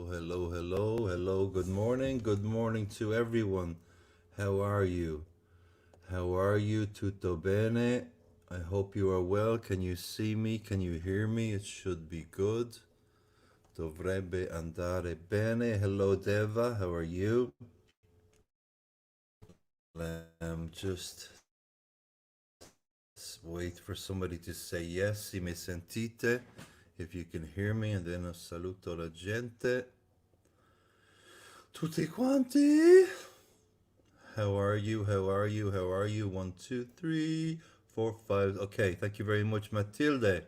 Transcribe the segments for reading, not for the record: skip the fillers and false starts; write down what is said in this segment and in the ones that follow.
hello. Good morning to everyone. How are you? How are you? Tutto bene? I hope you are well. Can you see me? Can you hear me? It should be good. Dovrebbe andare bene. Hello, Deva. How are you? Just wait for somebody to say yes. Si me sentite? If you can hear me, and then saluto la gente. Tutti quanti. How are you? How are you? How are you? 1, 2, 3, 4, 5. Okay, thank you very much, Matilde.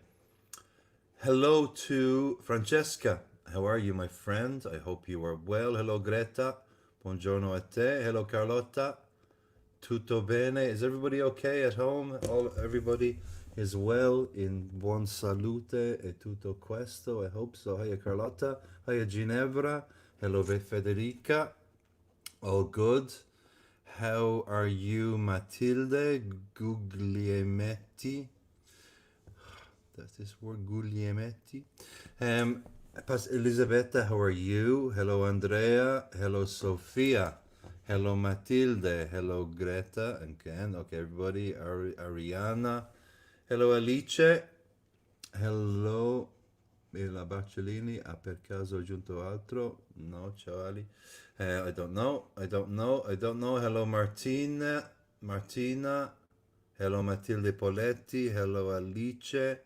Hello to Francesca. How are you, my friend? I hope you are well. Hello, Greta. Buongiorno a te. Hello, Carlotta. Tutto bene? Is everybody okay at home? Everybody is well in buon salute e tutto questo? I hope so. Hiya, Carlotta. Hiya, Ginevra. Hello, Federica. All good. How are you, Matilde Guglielmetti? That's this word, Guglielmetti. Elisabetta, how are you? Hello, Andrea. Hello, Sophia. Hello, Matilde. Hello, Greta. Again, okay, everybody. Ariana. Hello, Alice. Hello, la Barcellini. Ha per caso aggiunto altro? No, ciao Ali. I don't know. Hello, Martina. Hello, Matilde Poletti. Hello, Alice.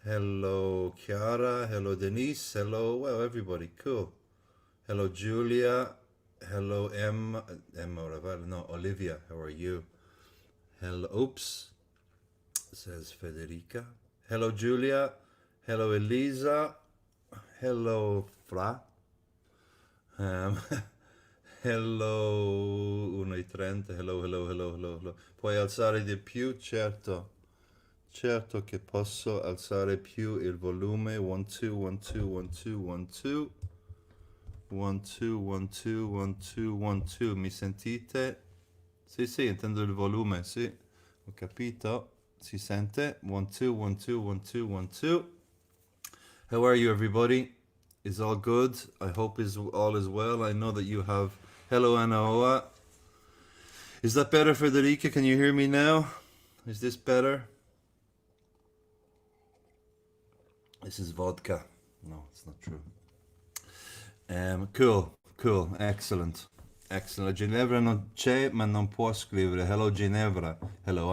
Hello, Chiara. Hello, Denise. Hello, well, everybody. Cool. Hello, Julia. Hello, Emma. No, Olivia. How are you? Hello, oops, says Federica. Hello, Julia. Hello, Elisa. Hello, Fra. Um, hello, 1:30. Hello. Puoi alzare di più? Certo. Certo che posso alzare più il volume. 1, 2, 1, 2, 1, 2, 1, 2. 1, 2, 1, 2, 1, 2, 1, 2. Mi sentite? Sì, intendo il volume, sì. Ho capito. Si sente? 1, 2, 1, 2, 1, 2, 1, 2. How are you, everybody? Is all good? I hope all is well. I know that you have... Hello, Anaoa. Is that better, Federica? Can you hear me now? Is this better? This is vodka. No, it's not true. Cool. Excellent. Ginevra non c'è, ma non può scrivere. Hello, Ginevra. Hello,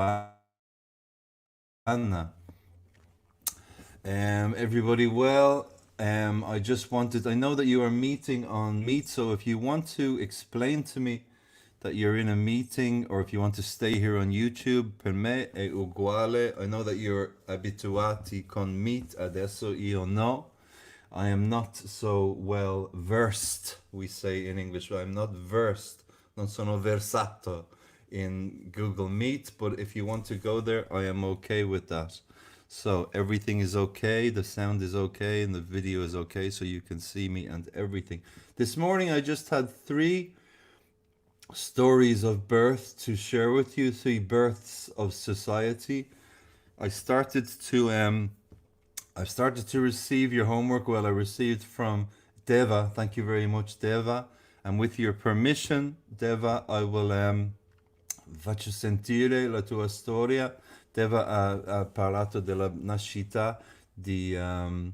Anna. Everybody well? I know that you are meeting on Meet, so if you want to explain to me that you're in a meeting, or if you want to stay here on YouTube, per me è uguale. I know that you're abituati con Meet, adesso io no. I am not so well versed, we say in English. I'm not versed, non sono versato in Google Meet, but if you want to go there, I am okay with that. So everything is okay, the sound is okay, and the video is okay, so you can see me and everything. This morning I just had 3 stories of birth to share with you, 3 births of society. I started to receive your homework. Well, I received from Deva. Thank you very much, Deva. And with your permission, Deva, I will faccio sentire la tua storia. Deva ha parlato della nascita del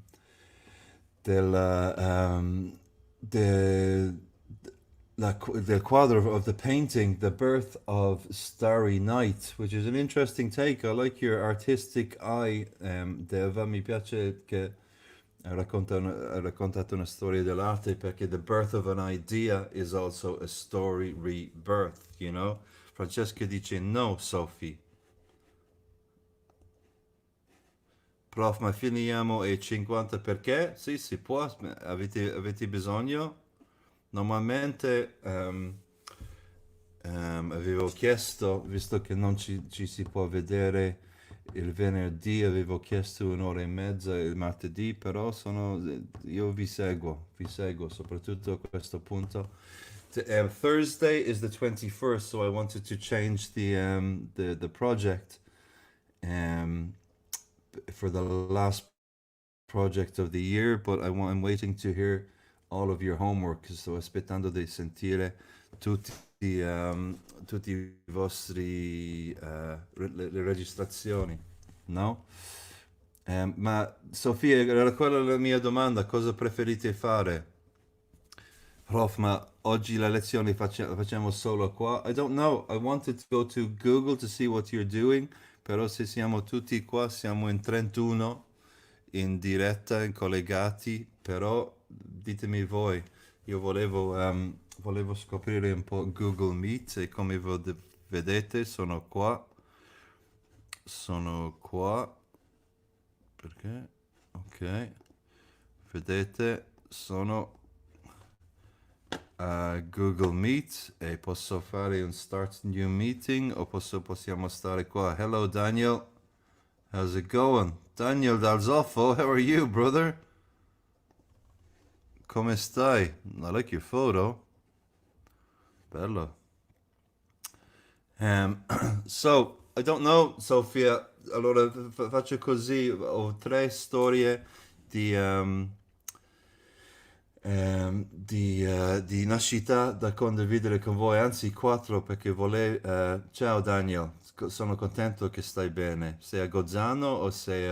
quadro of the painting, The Birth of Starry Night, which is an interesting take. I like your artistic eye, Deva. Mi piace che ha raccontato una storia dell'arte, perché the birth of an idea is also a story rebirth, you know? Francesca dice no, Sophie. Prof, ma finiamo ai 50 perché? Sì, si può. Avete bisogno? Normalmente avevo chiesto, visto che non ci si può vedere il venerdì, avevo chiesto 1 ora e mezza il martedì, però io vi seguo soprattutto a questo punto. Thursday is the 21st, so I wanted to change the project for the last project of the year, but I'm waiting to hear all of your homework. Sto aspettando di sentire tutti i vostri le registrazioni, no? Ma Sofia, era quella la mia domanda, cosa preferite fare? Prof, ma oggi la lezione la facciamo solo qua? I don't know, I wanted to go to Google to see what you're doing, però se siamo tutti qua, siamo in 31 in diretta, in collegati, però ditemi voi, io volevo scoprire un po' Google Meet e come vedete sono qua, perché? Ok, vedete, sono a Google Meet e posso fare un Start New Meeting o possiamo stare qua. Hello Daniel, how's it going? Daniel Dal Zoffo, how are you, brother? Come stai? I like your photo. Bello. So, I don't know, Sofia. Allora, faccio così. Ho tre storie di, di nascita da condividere con voi, anzi quattro perché volevo... ciao Daniel, sono contento che stai bene. Sei a Gozzano o sei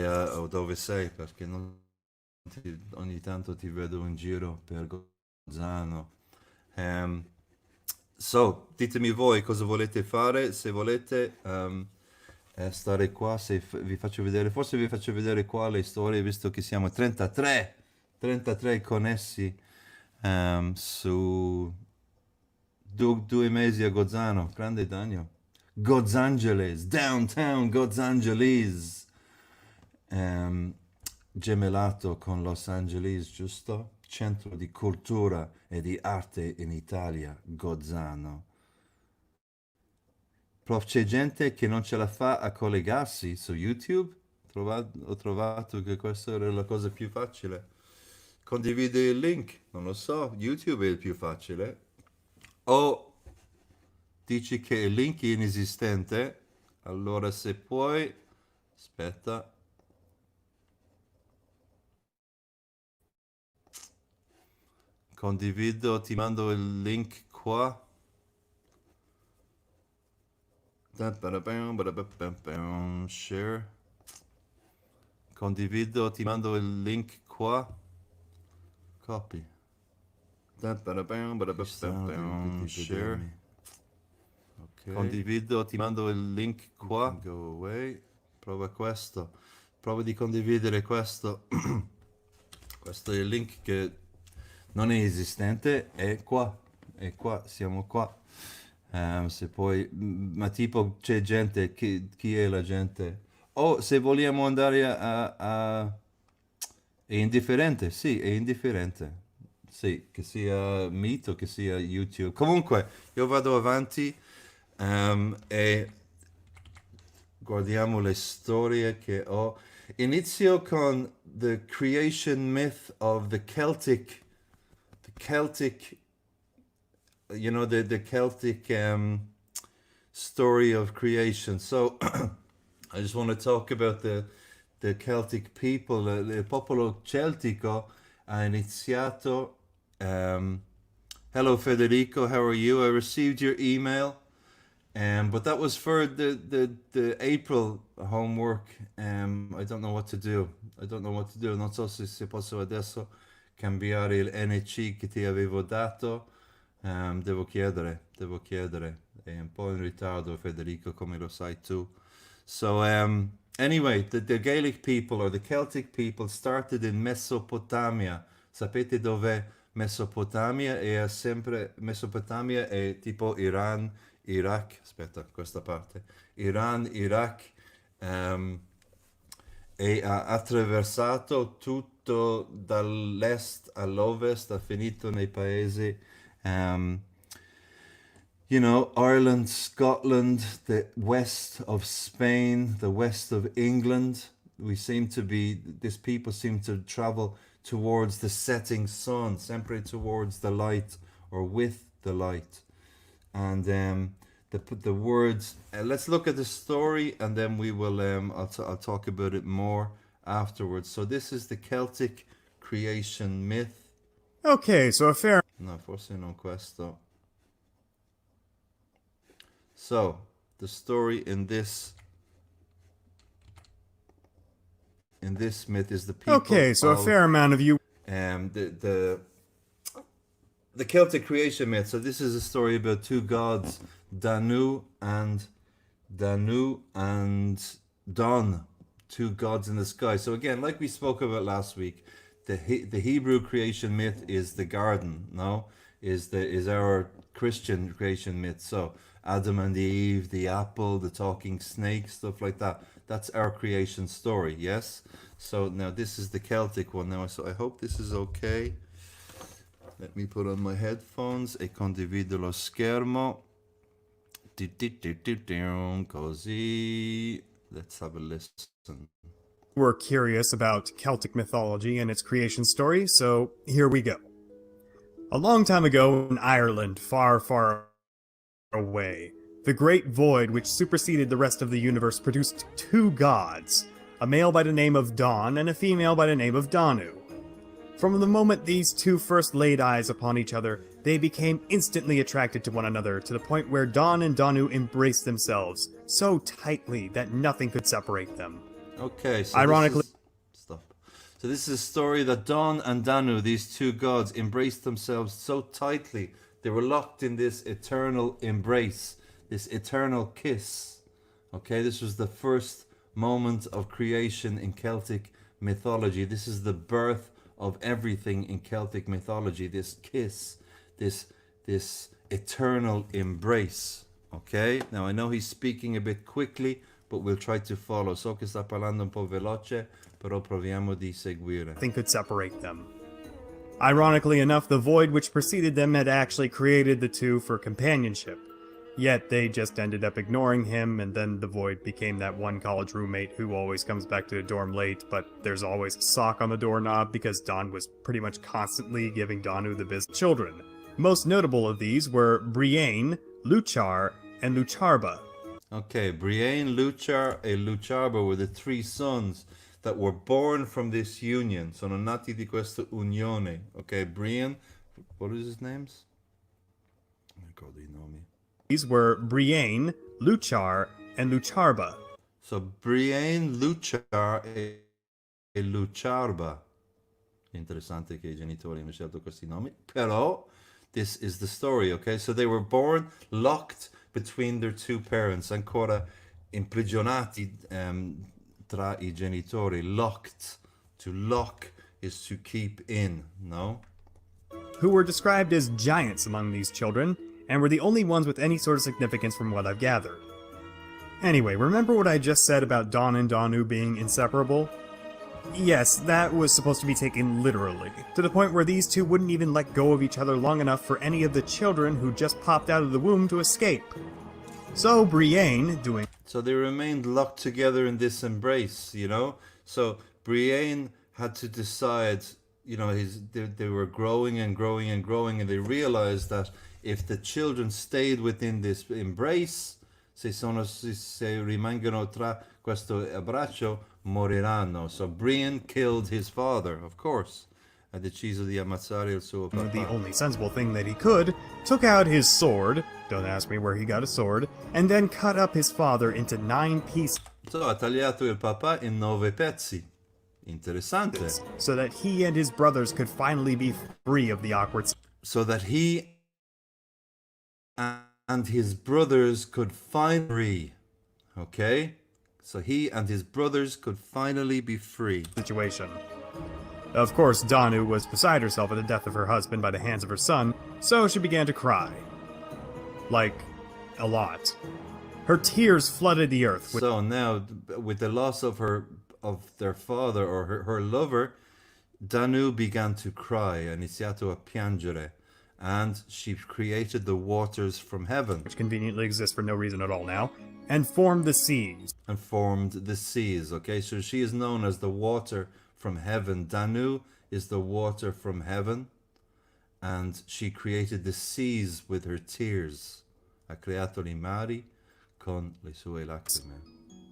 o dove sei? Perché ogni tanto ti vedo in giro per Gozzano. Ehm, so, ditemi voi cosa volete fare, se volete stare qua, se vi faccio vedere, forse vi faccio vedere qua le storie, visto che siamo 33 connessi su 2 mesi a Gozzano, grande Daniel. Gozzangeles, downtown Gozzangeles. Ehm, gemellato con Los Angeles, giusto? Centro di cultura e di arte in Italia, Gozzano. Prof, c'è gente che non ce la fa a collegarsi su YouTube? Ho trovato che questa era la cosa più facile. Condividi il link, non lo so, YouTube è il più facile. O dici che il link è inesistente, allora se puoi, aspetta, condivido, ti mando il link qua. Share. Condivido, ti mando il link qua. Copy. Share. Okay. Condivido, ti mando il link qua. Go away. Prova questo. Prova di condividere questo. Questo è il link che non è esistente. È qua. È qua. Siamo qua. Se poi, ma tipo c'è gente, chi è la gente? O se vogliamo andare è indifferente, sì, è indifferente. Sì, che sia Meet o che sia YouTube. Comunque, io vado avanti e guardiamo le storie che ho. Inizio con the creation myth of the Celtic, the Celtic story of creation. So I just want to talk about the Celtic people. Il popolo celtico ha iniziato. Hello Federico, how are you? I received your email, but that was for the April homework. I don't know what to do. I don't know what to do. Non so se posso adesso cambiare il NC che ti avevo dato. Devo chiedere. È un po' in ritardo, Federico, come lo sai tu. So, anyway, the Gaelic people or the Celtic people started in Mesopotamia. Sapete dov'è Mesopotamia? Mesopotamia è tipo Iran, Iraq. Aspetta, questa parte. Iran, Iraq. E ha attraversato tutto dall'est all'ovest, ha finito nei paesi, um, Ireland, Scotland, the west of Spain, the west of England. These people seem to travel towards the setting sun, sempre towards the light or with the light. And the words. Let's look at the story, and then we will. I'll talk about it more afterwards. So this is the Celtic creation myth. Okay, so a fair... No, forse non questo. So, the story in this myth is the people Okay, so a of fair amount of you the Celtic creation myth. So this is a story about two gods, Danu and Don, two gods in the sky. So again, like we spoke about last week, the Hebrew creation myth is the garden. No, is our Christian creation myth. So Adam and Eve, the apple, the talking snake, stuff like that. That's our creation story. Yes. So now this is the Celtic one. Now, so I hope this is okay. Let me put on my headphones e condivido lo schermo. Così. Let's have a listen. were curious about Celtic mythology and its creation story, so here we go. A long time ago in Ireland, far, far away, the great void which superseded the rest of the universe produced two gods, a male by the name of Don and a female by the name of Danu. From the moment these two first laid eyes upon each other, they became instantly attracted to one another, to the point where Don and Danu embraced themselves so tightly that nothing could separate them. Okay, so Ironically, stop. So this is a story that Don and Danu, these two gods, embraced themselves so tightly. They were locked in this eternal embrace, this eternal kiss. Okay, this was the first moment of creation in Celtic mythology. This is the birth of everything in Celtic mythology. This kiss, this eternal embrace. Okay, now I know he's speaking a bit quickly, but we'll try to follow. So che sta parlando un po' veloce, però proviamo di seguire. nothing could separate them. Ironically enough, the void which preceded them had actually created the two for companionship. Yet they just ended up ignoring him, and then the void became that one college roommate who always comes back to the dorm late, but there's always a sock on the doorknob because Don was pretty much constantly giving Danu the business. Children. Most notable of these were Brienne, Luchar, and Lucharba. Okay, Brienne, Luchar e Lucharba were the three sons that were born from this union. Sono nati di questa unione. Okay, Brienne, what is his names? I ricordo I nomi. These were Brienne, Luchar, and Lucharba. So Brienne, Luchar e Lucharba. Interessante che I genitori hanno scelto questi nomi. Però this is the story, okay? So they were born locked between their two parents, ancora imprigionati tra I genitori. Locked. To lock is to keep in, no? Who were described as giants among these children, and were the only ones with any sort of significance from what I've gathered. Anyway, remember what I just said about Don and Danu being inseparable? Yes, that was supposed to be taken literally, to the point where these two wouldn't even let go of each other long enough for any of the children who just popped out of the womb to escape. So Brienne, So they remained locked together in this embrace, you know? So Brienne had to decide, you know, they were growing and growing and growing, and they realized that if the children stayed within this embrace, se rimangono tra questo abbraccio, moriranno. So Brienne killed his father, of course. Ha deciso di ammazzare il suo papà. the only sensible thing that he could, took out his sword, don't ask me where he got a sword, and then cut up his father into 9 pieces. So ha tagliato il papà in 9 pezzi. Interessante. So that he and his brothers could finally be free of the awkward... So that he and his brothers could finally, okay? So he and his brothers could finally be free. Situation. Of course, Danu was beside herself at the death of her husband by the hands of her son, so she began to cry. Like, a lot. Her tears flooded the earth with... So now, with the loss of their father or her lover, Danu began to cry, ha iniziato a piangere, and she created the waters from heaven. Which conveniently exists for no reason at all now, and formed the seas. And formed the seas, okay? So she is known as the water from heaven. Danu is the water from heaven, and she created the seas with her tears. Ha creato i mari con le sue lacrime.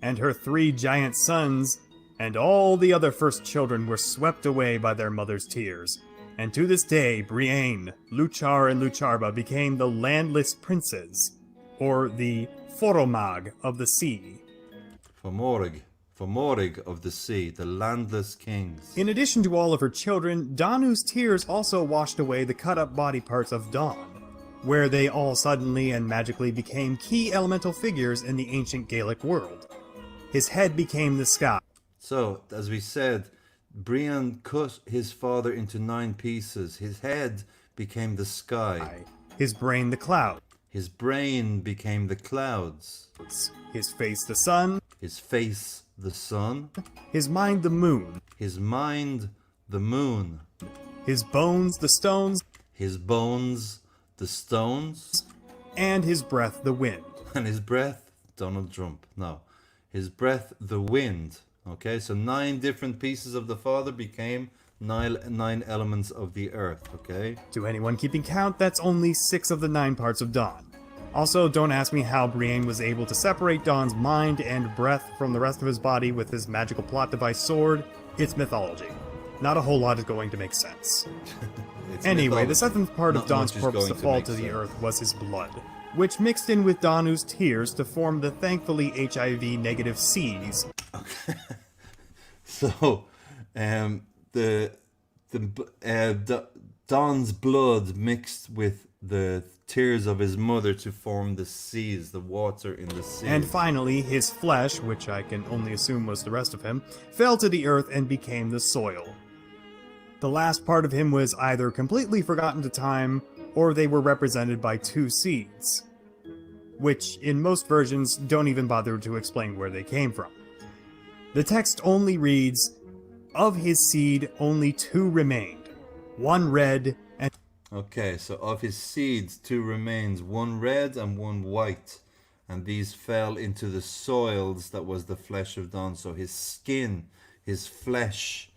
And her 3 giant sons and all the other first children were swept away by their mother's tears. And to this day, Brienne, Luchar, and Lucharba became the landless princes, or the Foromag of the sea. Fomorig of the sea, the landless kings. In addition to all of her children, Danu's tears also washed away the cut-up body parts of Dawn, where they all suddenly and magically became key elemental figures in the ancient Gaelic world. His head became the sky. So, as we said, Brian cut his father into 9 pieces. His head became the sky. His brain the cloud. His brain became the clouds. His face the sun. His face the sun. His mind the moon. His mind the moon. His bones the stones. His bones the stones. And his breath the wind. And his breath, Donald Trump, no. His breath the wind. Okay, so 9 different pieces of the father became 9 elements of the earth, okay? To anyone keeping count, that's only 6 of the 9 parts of Dawn. Also, don't ask me how Brienne was able to separate Dawn's mind and breath from the rest of his body with his magical plot device sword. It's mythology. Not a whole lot is going to make sense. Anyway, the 7th part of Dawn's corpse to fall to the earth was his blood, which mixed in with Danu's tears to form the thankfully HIV-negative seas. Okay. So, Don's blood mixed with the tears of his mother to form the seas, the water in the sea. And finally, his flesh, which I can only assume was the rest of him, fell to the earth and became the soil. The last part of him was either completely forgotten to time, or they were represented by 2 seeds, which in most versions don't even bother to explain where they came from. The text only reads, "Of his seed only 2 remained, one red and..." Okay, so of his seeds 2 remains, 1 red and 1 white, and these fell into the soils that was the flesh of Don. So his skin, his flesh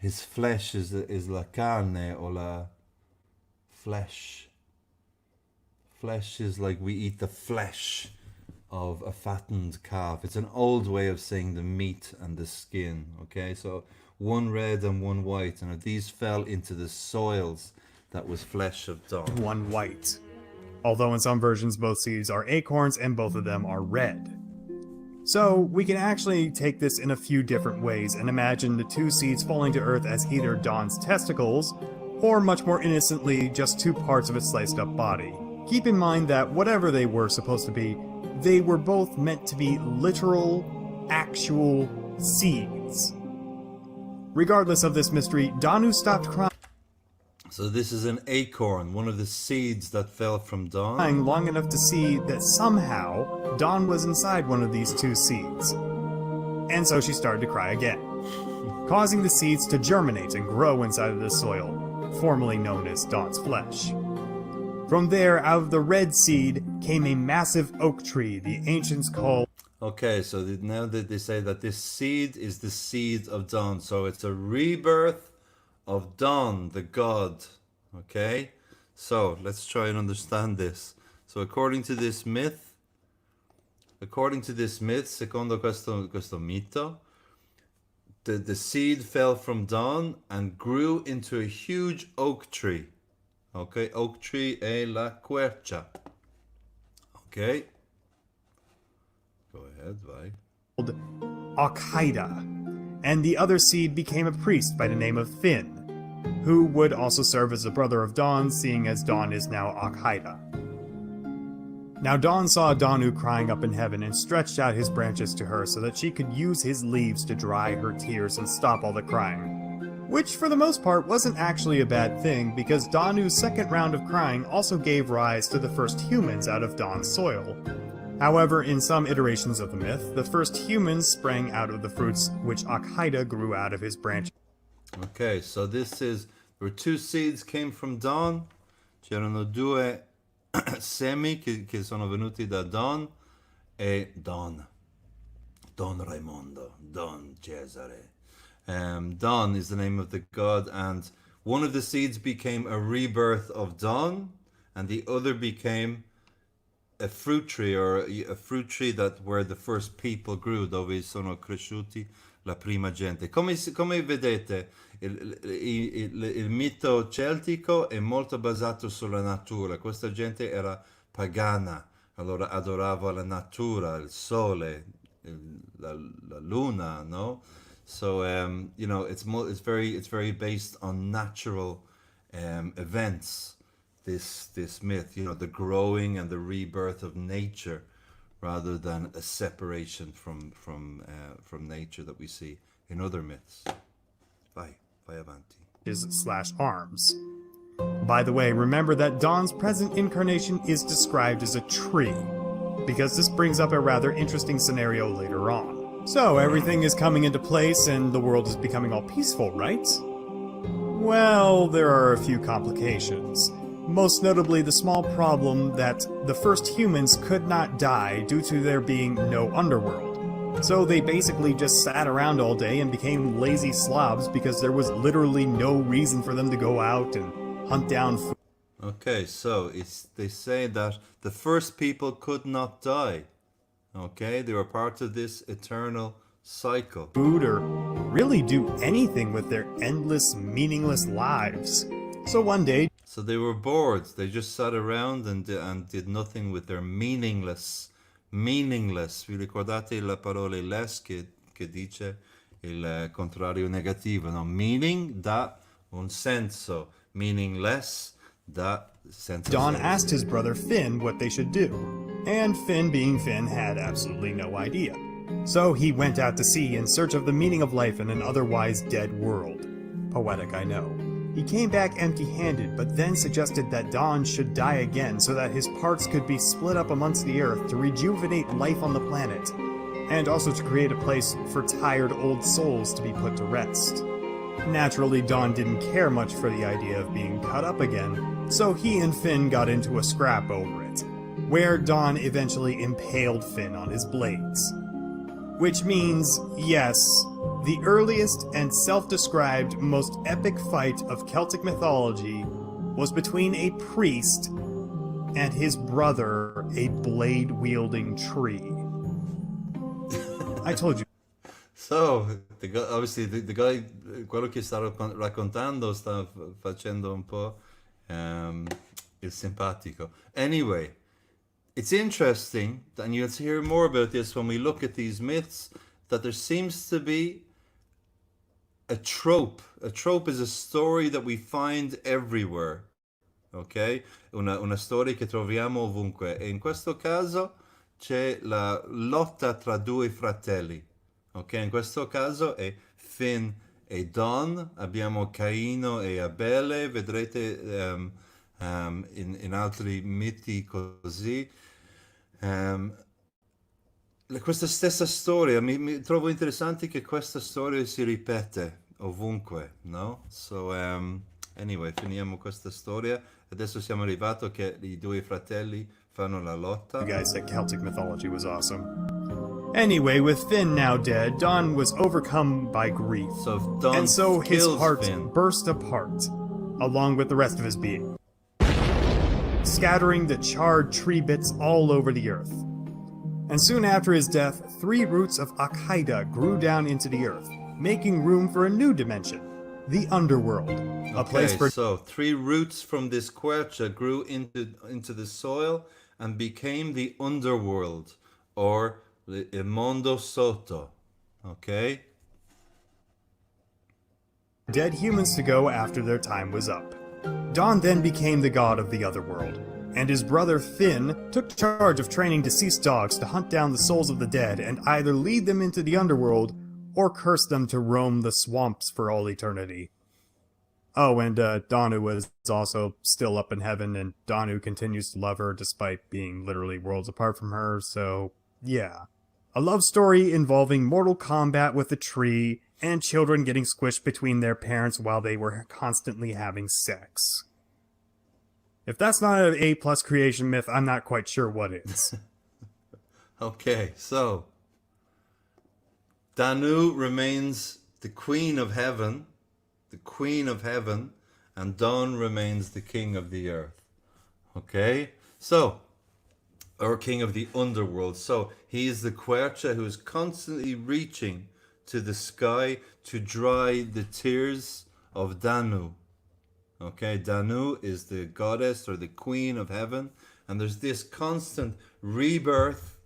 is la carne or la flesh. Flesh is like we eat the flesh of a fattened calf. It's an old way of saying the meat and the skin. Okay, so 1 red and 1 white, and if these fell into the soils, that was flesh of Dawn. 1 white. Although in some versions both seeds are acorns and both of them are red. So we can actually take this in a few different ways and imagine the 2 seeds falling to earth as either Dawn's testicles, or much more innocently, just 2 parts of its sliced up body. Keep in mind that whatever they were supposed to be, they were both meant to be literal, actual seeds. Regardless of this mystery, Danu stopped crying So this is an acorn, one of the seeds that fell from Dawn. long enough to see that somehow Dawn was inside one of these 2 seeds. And so she started to cry again, causing the seeds to germinate and grow inside of the soil, formerly known as Dawn's flesh. From there, out of the red seed, came a massive oak tree the ancients called... Okay, so now that they say that this seed is the seed of Dawn, so it's a rebirth of Dawn, the god. Okay, so let's try and understand this. So according to this myth, secondo questo mito, the seed fell from Dawn and grew into a huge oak tree. Okay, oak tree è la quercia. Okay, go ahead, vai. Al-Qaeda, and the other seed became a priest by the name of Finn, who would also serve as the brother of Dawn, seeing as Dawn is now Al-Qaeda. Now Dawn saw Danu crying up in heaven and stretched out his branches to her so that she could use his leaves to dry her tears and stop all the crying. Which, for the most part, wasn't actually a bad thing, because Danu's second round of crying also gave rise to the first humans out of Dawn's soil. However, in some iterations of the myth, the first humans sprang out of the fruits which Al-Qaeda grew out of his branches. Okay, so this is, there were 2 seeds came from Dawn. C'erano 2 semi che sono venuti da Dawn e Don Raimondo, Don Cesare. Dawn is the name of the god, and one of the seeds became a rebirth of Dawn, and the other became a fruit tree, or a fruit tree that where the first people grew, dove sono cresciuti la prima gente. Come vedete, il mito celtico è molto basato sulla natura. Questa gente era pagana, allora adorava la natura, il sole, la luna, no? So you know, it's very based on natural events. This myth, you know, the growing and the rebirth of nature, rather than a separation from nature that we see in other myths. Vai avanti. Slash arms. By the way, remember that Dawn's present incarnation is described as a tree, because this brings up a rather interesting scenario later on. So everything is coming into place and the world is becoming all peaceful, right? Well, there are a few complications. Most notably the small problem that the first humans could not die due to there being no underworld. So they basically just sat around all day and became lazy slobs because there was literally no reason for them to go out and hunt down food. Okay, so they say that the first people could not die. Okay, they were part of this eternal cycle. Food or really do anything with their endless, meaningless lives. So one day, So they were bored. They just sat around and did nothing with their meaningless. Vi ricordate la parola less che dice il contrario negativo, no? Meaning dà un senso. Meaningless dà senso. Dawn asked his brother Finn what they should do. And Finn, being Finn, had absolutely no idea. So he went out to sea in search of the meaning of life in an otherwise dead world. Poetic, I know. He came back empty-handed, but then suggested that Dawn should die again so that his parts could be split up amongst the earth to rejuvenate life on the planet, and also to create a place for tired old souls to be put to rest. Naturally, Dawn didn't care much for the idea of being cut up again, so he and Finn got into a scrap over it, where Dawn eventually impaled Finn on his blades. Which means, yes, the earliest and self-described most epic fight of Celtic mythology was between a priest and his brother, a blade-wielding tree. I told you. So, obviously, the guy, quello che sta raccontando sta facendo un po' il simpatico. Anyway, it's interesting, and you'll hear more about this when we look at these myths, that there seems to be a trope. A trope is a story that we find everywhere, ok? Una storia che troviamo ovunque. E in questo caso c'è la lotta tra due fratelli, ok? In questo caso è Finn e Don, abbiamo Caino e Abele, vedrete in altri miti così. Questa stessa storia, mi trovo interessante che questa storia si ripete ovunque, no? So, anyway, finiamo questa storia. Adesso siamo arrivati che i due fratelli fanno la lotta. You guys said Celtic mythology was awesome. Anyway, with Finn now dead, Don was overcome by grief. So Don and so his kills heart Finn. burst apart, along with the rest of his being, scattering the charred tree bits all over the earth. And soon after his death, 3 roots of Akhaida grew down into the earth, making room for a new dimension, the underworld, a place for... So 3 roots from this quercia grew into the soil and became the underworld, or il mondo sotto, okay? Dead humans to go after their time was up. Don then became the god of the otherworld, and his brother Finn took charge of training deceased dogs to hunt down the souls of the dead and either lead them into the underworld or curse them to roam the swamps for all eternity. Oh, and Danu was also still up in heaven, and Danu continues to love her despite being literally worlds apart from her, so yeah. A love story involving mortal combat with a tree and children getting squished between their parents while they were constantly having sex. If that's not an A+ creation myth, I'm not quite sure what is. Okay, so Danu remains the queen of heaven, and Don remains the king of the earth. Okay, so, or king of the underworld. So he is the quercha who is constantly reaching to the sky to dry the tears of Danu. Okay, Danu is the goddess or the queen of heaven, and there's this constant rebirth,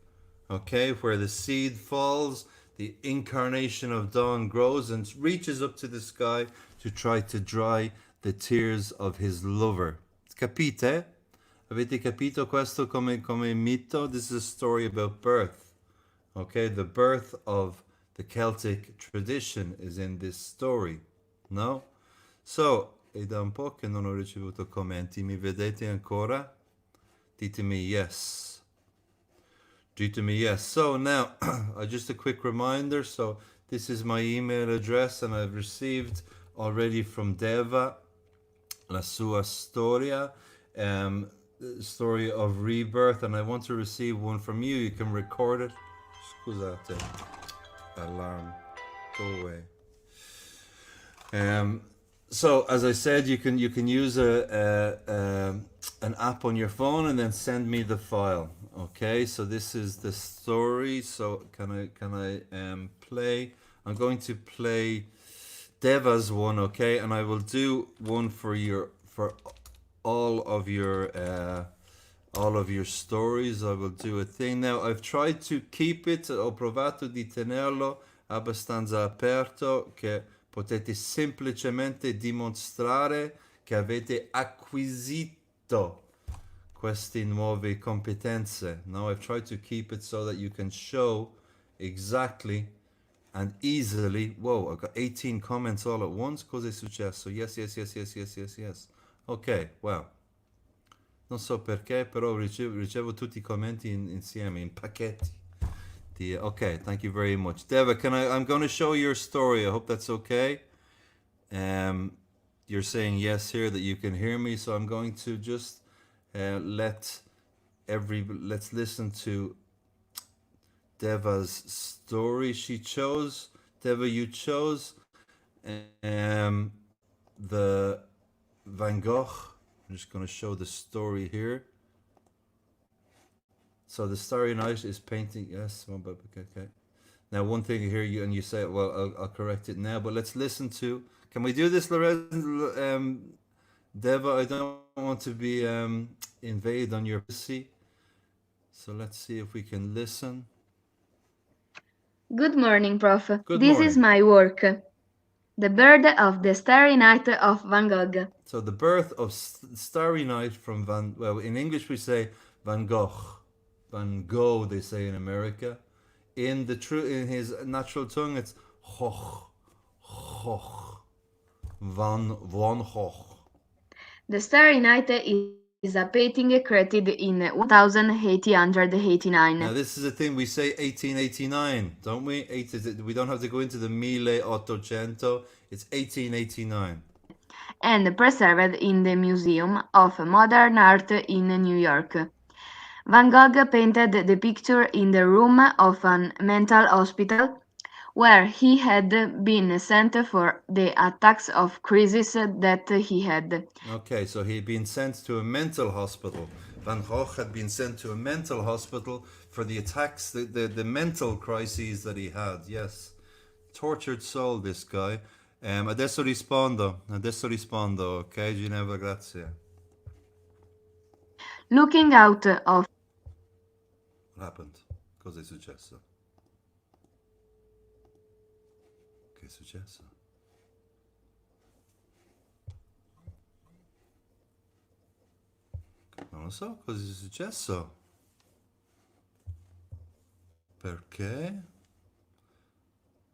okay, where the seed falls, the incarnation of dawn grows and reaches up to the sky to try to dry the tears of his lover. Capite? Avete capito questo come mito? This is a story about birth. Okay, the birth of the Celtic tradition is in this story. No? So, è da un po' che non ho ricevuto commenti. Mi vedete ancora? Ditemi yes. Ditemi yes. So now, just a quick reminder. So this is my email address, and I've received already from Deva la sua storia, story of rebirth, and I want to receive one from you. You can record it. Scusate, alarm, go away. So as I said, you can use an app on your phone and then send me the file. Okay, so this is the story. So can I play? I'm going to play Deva's one, okay, and I will do one for all of your stories. I will do a thing now. I've tried to keep it. Ho provato di tenerlo abbastanza aperto che potete semplicemente dimostrare che avete acquisito queste nuove competenze. Now I've tried to keep it so that you can show exactly and easily. Whoa, I've got 18 comments all at once. Cosa è successo? Yes. Ok, wow. Non so perché, però ricevo tutti i commenti insieme, in pacchetti. Okay, thank you very much. Deva, I'm going to show your story. I hope that's okay. You're saying yes here, that you can hear me, so I'm going to just let's listen to Deva's story. She chose, Deva, you chose the Van Gogh. I'm just going to show the story here. So the Starry Night is painting. Yes, okay. Now one thing here, you say, well, I'll correct it now. But let's listen to. Can we do this, Deva? I don't want to be invade on your privacy. So let's see if we can listen. Good morning, Prof. Good This morning. is my work. The Bird of the Starry Night of Van Gogh. So the birth of Starry Night from well, in English we say Van Gogh. Van Gogh, they say in America. In his natural tongue, it's Gogh. Van Gogh. The Starry Night is a painting created in 1889. Now this is a thing, we say 1889, don't we? We don't have to go into the 1800. It's 1889. And preserved in the Museum of Modern Art in New York. Van Gogh painted the picture in the room of a mental hospital, where he had been sent for the attacks of crisis that he had. Okay, so he'd been sent to a mental hospital. Van Gogh had been sent to a mental hospital for the attacks, the mental crises that he had, yes. Tortured soul, this guy. Adesso rispondo, ok, Ginevra, grazie. Looking out of... What happened? Cosa è successo? Che è successo? Non lo so cosa è successo. Perché?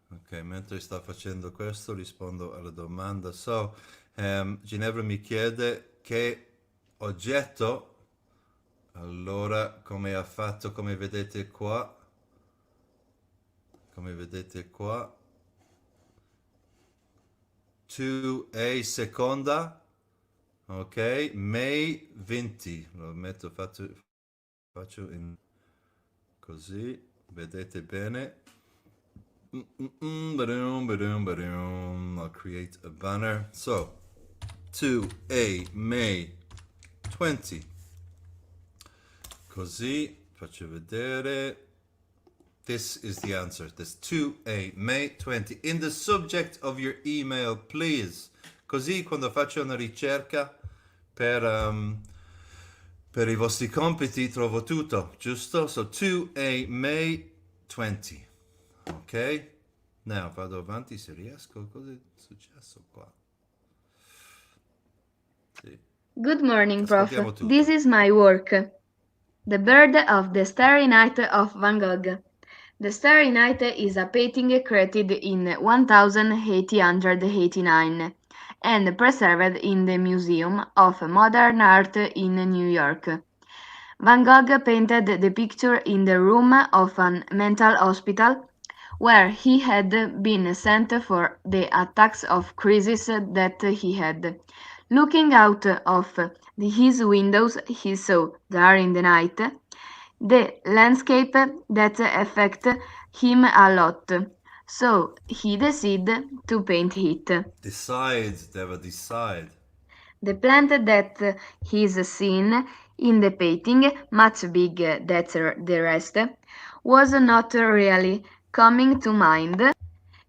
Ok, mentre sta facendo questo rispondo alla domanda. So, Ginevra mi chiede che oggetto, allora come ha fatto, come vedete qua, to a seconda, ok, May 20, lo metto, faccio in così, vedete bene. I'll create a banner. So, to a May 20. Così, faccio vedere. This is the answer. This 2A, May 20. In the subject of your email, please. Così quando faccio una ricerca per i vostri compiti trovo tutto, giusto? So 2A, May 20. Ok? Now, vado avanti se riesco. Cosa è successo qua? Sì. Good morning, Prof. Ascoltiamo tutto. This is my work. The Bird of the Starry Night of Van Gogh. The Starry Night is a painting created in 1889 and preserved in the Museum of Modern Art in New York. Van Gogh painted the picture in the room of a mental hospital where he had been sent for the attacks of crisis that he had. Looking out of his windows, he saw, during the night, the landscape that affected him a lot. So he decided to paint it. Decide, Deva, decide. The plant that is seen in the painting, much bigger than the rest, was not really coming to mind.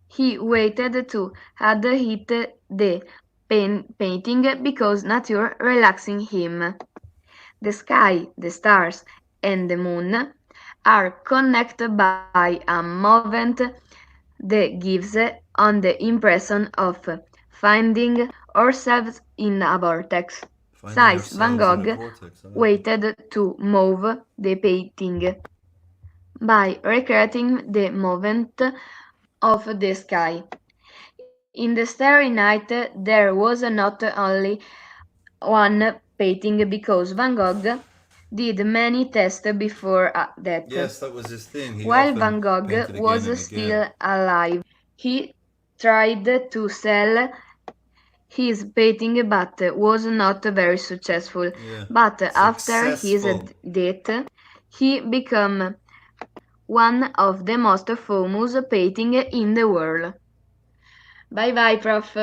He waited to add it the painting because nature relaxing him. The sky, the stars, and the moon are connected by a movement that gives on the impression of finding ourselves in a vortex. Says Van Gogh waited to move the painting by recreating the movement of the sky. In the Starry Night there was not only one painting because Van Gogh did many tests before that. Yes, that was his thing. He While often Van Gogh painted was again and still again. alive, he tried to sell his painting but was not very successful. Yeah. But after his Successful. death, he became one of the most famous paintings in the world. Bye bye, Prof.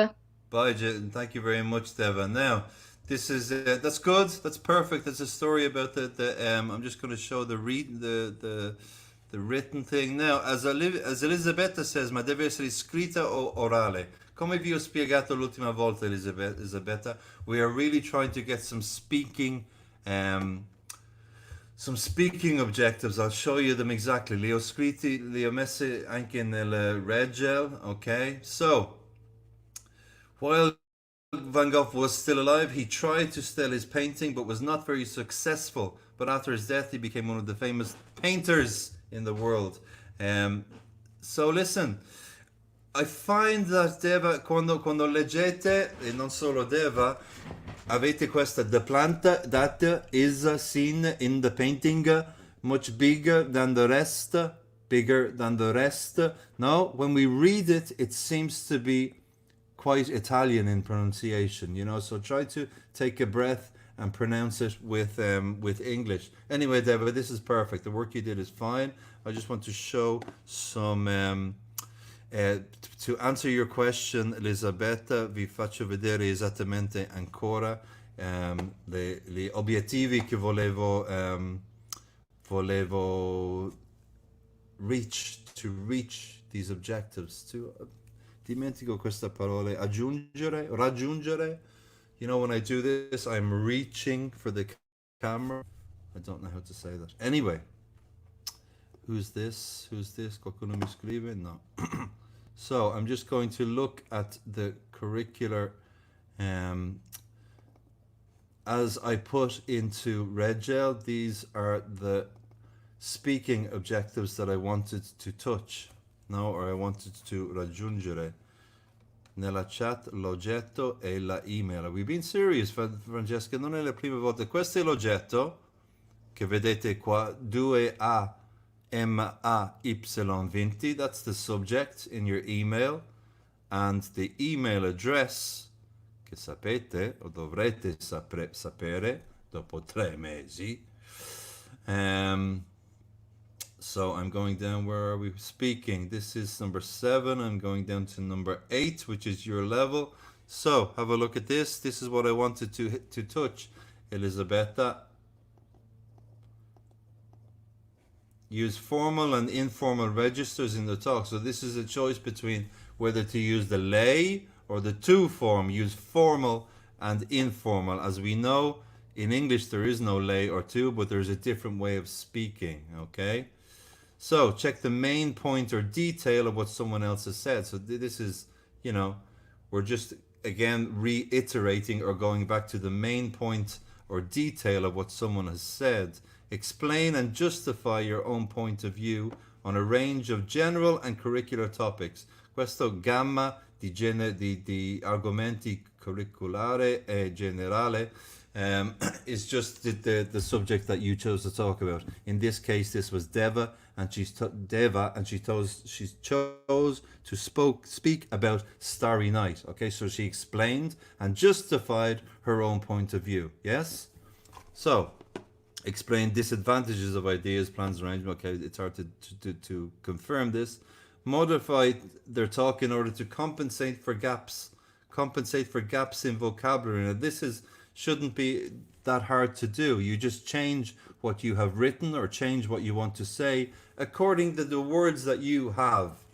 Bye, thank you very much, Deva. Now, this is that's good. That's perfect. That's a story about the. I'm just going to show the the written thing now. As Elisabetta says, ma deve essere scritta o orale. Come vi ho spiegato l'ultima volta, Elisabetta, we are really trying to get some speaking objectives. I'll show you them exactly. Li ho scritti, li ho messi anche nel Reggel, okay? So, while Van Gogh was still alive, he tried to sell his painting but was not very successful. But after his death, he became one of the famous painters in the world. So listen, I find that Deva, quando leggete, e non solo Deva, avete questa, the plant that is seen in the painting much bigger than the rest, bigger than the rest. No, when we read it, it seems to be quite Italian in pronunciation, you know, so try to take a breath and pronounce it with English. Anyway, David, this is perfect. The work you did is fine. I just want to show some to answer your question, Elisabetta, vi faccio vedere esattamente ancora gli obiettivi che volevo reach these objectives. Dimentico questa parola, aggiungere, raggiungere. You know, when I do this, I'm reaching for the camera. I don't know how to say that. Anyway, who's this? Qualcuno mi scrive? No. So I'm just going to look at the curricular as I put into Reggel. These are the speaking objectives that I wanted to touch. No, or I wanted to raggiungere. Nella chat l'oggetto e la email. Are we being serious, Francesca? Non è la prima volta. Questo è l'oggetto che vedete qua, 2A MAY20. That's the subject in your email. And the email address, che sapete o dovrete sapere dopo 3 mesi. So I'm going down, where are we speaking? This is number 7. I'm going down to number 8, which is your level. So have a look at this. This is what I wanted to touch, Elisabetta. use formal and informal registers in the talk. So this is a choice between whether to use the lei or the tu form. Use formal and informal. As we know, in English there is no lei or tu, but there's a different way of speaking, okay? So check the main point or detail of what someone else has said. So this is, you know, we're just again reiterating or going back to the main point or detail of what someone has said. Explain and justify your own point of view on a range of general and curricular topics. Questo gamma di argomenti curriculare e generale is just the subject that you chose to talk about. In this case, this was Deva, and she chose to speak about Starry Night. Okay, so she explained and justified her own point of view. Yes. So, explain disadvantages of ideas, plans, arrangement. Okay, it's hard to confirm this. Modify their talk in order to compensate for gaps in vocabulary. Now, this shouldn't be that hard to do. You just change what you have written or change what you want to say according to the words that you have.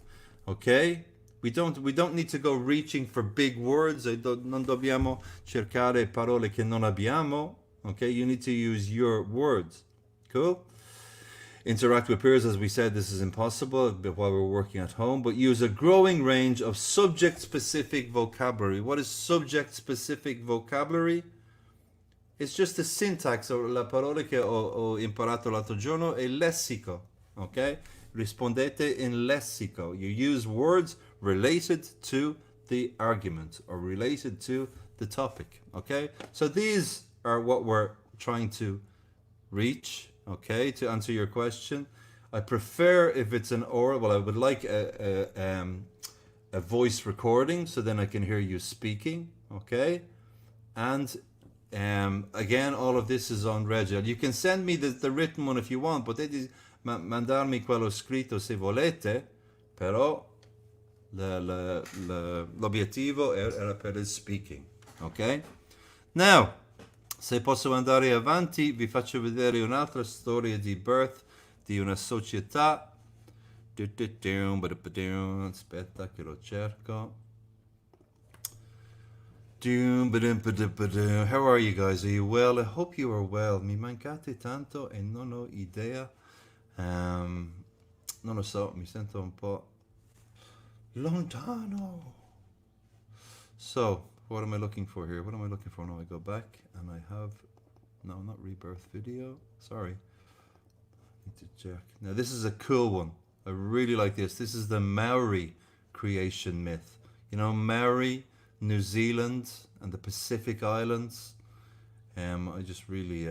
Okay? We don't need to go reaching for big words. Non dobbiamo cercare parole che non abbiamo. Okay? You need to use your words. Cool? Interact with peers, as we said, this is impossible while we're working at home, but use a growing range of subject-specific vocabulary. What is subject-specific vocabulary? It's just the syntax, or la parola che ho imparato l'altro giorno è lessico, ok? Rispondete in lessico. You use words related to the argument or related to the topic, okay? So these are what we're trying to reach, okay, to answer your question. I prefer if it's an oral, well, I would like a voice recording so then I can hear you speaking, okay? And again, all of this is on Regel. You can send me the written one if you want, potete mandarmi quello scritto se volete, però l'obiettivo era per il speaking, ok? Now, se posso andare avanti, vi faccio vedere un'altra storia di birth di una società. Aspetta che lo cerco. How are you guys? Are you well? I hope you are well. Mi mancate tanto e non ho idea. Non lo so, mi sento un po' lontano. So, what am I looking for here? What am I looking for? Now I go back and I have, no, not rebirth video. Sorry. I need to check. Now this is a cool one. I really like this. This is the Maori creation myth. You know, Maori, New Zealand, and the Pacific Islands. I just really,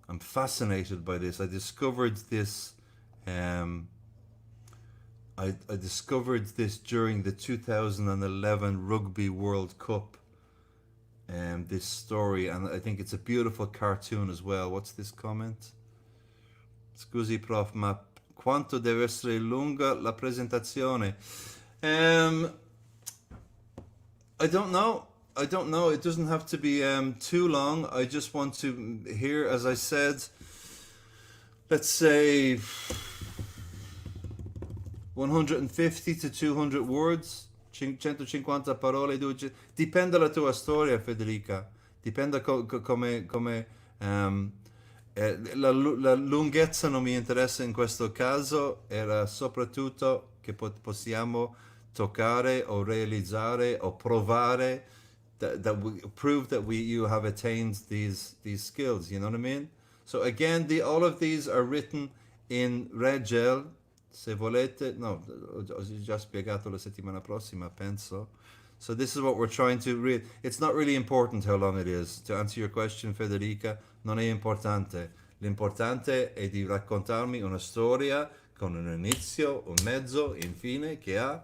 I'm fascinated by this. I discovered this. I discovered this during the 2011 Rugby World Cup. This story, and I think it's a beautiful cartoon as well. What's this comment? Scusi, prof, ma quanto deve essere lunga la presentazione? I don't know. It doesn't have to be too long. I just want to hear, as I said, let's say 150 to 200 words, 150 parole, dipende dalla tua storia, Federica. Dipende come la lunghezza non mi interessa in questo caso, era soprattutto che possiamo toccare o realizzare o provare that we prove that you have attained these skills, you know what I mean? So again, all of these are written in Regel. Se volete, no, ho già spiegato la settimana prossima, penso. So this is what we're trying to read. It's not really important how long it is. To answer your question, Federica, non è importante. L'importante è di raccontarmi una storia con un inizio, un mezzo, infine, che ha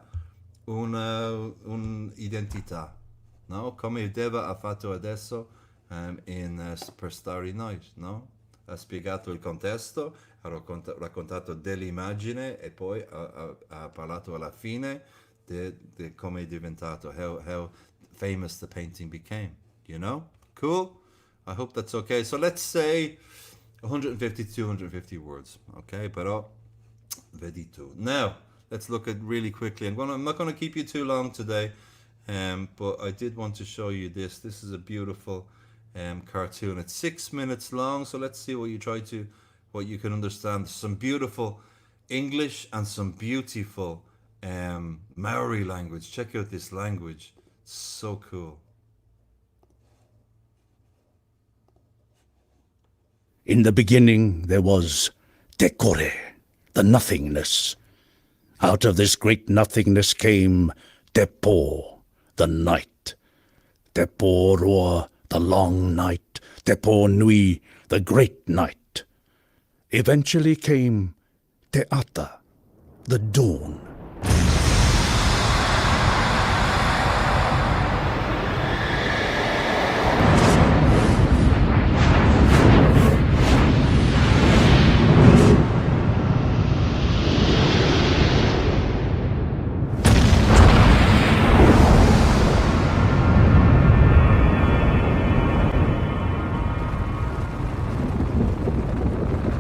un'identità, no? Come Deva ha fatto adesso per Starry Night, no? Ha spiegato il contesto, ha raccontato dell'immagine e poi ha parlato alla fine di come è diventato, how famous the painting became, you know? Cool? I hope that's okay. So let's say 150 to 250 words. Okay, però vedito. Now, let's look at really quickly. I'm not going to keep you too long today, but I did want to show you this. This is a beautiful cartoon. It's 6 minutes long, so let's see what you can understand. Some beautiful English and some beautiful Maori language. Check out this language. So cool. In the beginning there was Te Kore, the nothingness. Out of this great nothingness came Te Po, the night. Te Po Roa, the long night. Te Po Nui, the great night. Eventually came Te Ata, the dawn.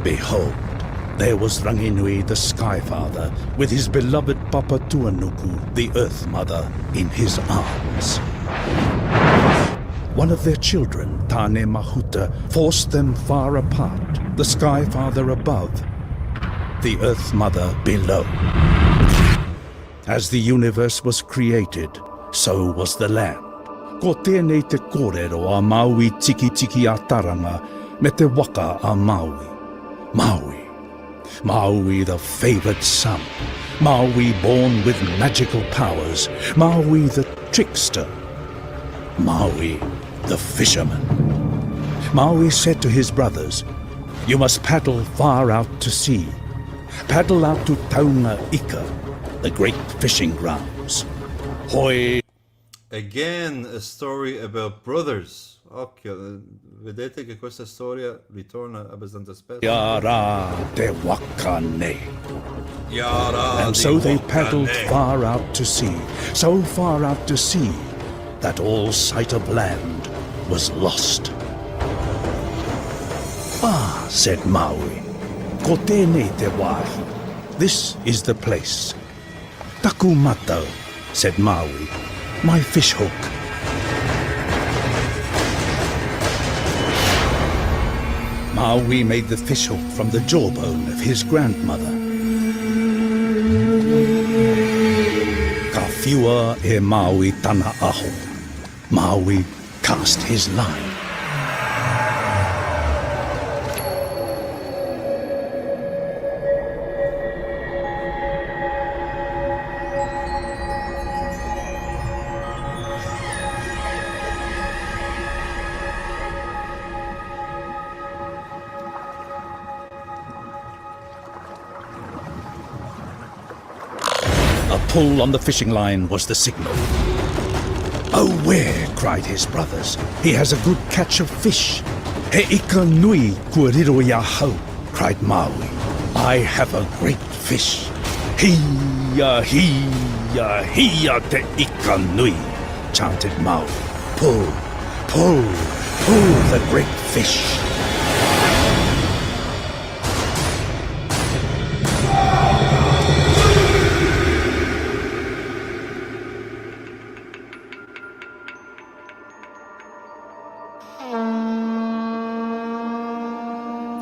Behold, there was Ranginui the Sky Father, with his beloved Papa Tuanuku, the Earth Mother, in his arms. One of their children, Tane Mahuta, forced them far apart, the Sky Father above, the Earth Mother below. As the universe was created, so was the land. Ko tēnei te kōrero a Maui tiki tiki a Taranga, me te waka a Maui. Maui. Maui, the favored son. Maui, born with magical powers. Maui, the trickster. Maui, the fisherman. Maui said to his brothers, "You must paddle far out to sea. Paddle out to Taunga Ika, the great fishing grounds. Hoi." Again, a story about brothers. Occhio, vedete che questa storia ritorna abbastanza spesso. Yara te wakane. Yara And so they paddled far out to sea, so far out to sea, that all sight of land was lost. "Ah," said Maui, "ko tēnei te wāhi. This is the place." "Taku matau," said Maui, "my fish hook." Maui made the fish hook from the jawbone of his grandmother. Ka whiua e Maui tana aho. Maui cast his line. A pull on the fishing line was the signal. "Aware," cried his brothers. "He has a good catch of fish." "He ika nui kua riro ia hau," cried Maui. "I have a great fish." "Hia, hia, hia te ika nui," chanted Maui. "Pull, pull, pull the great fish."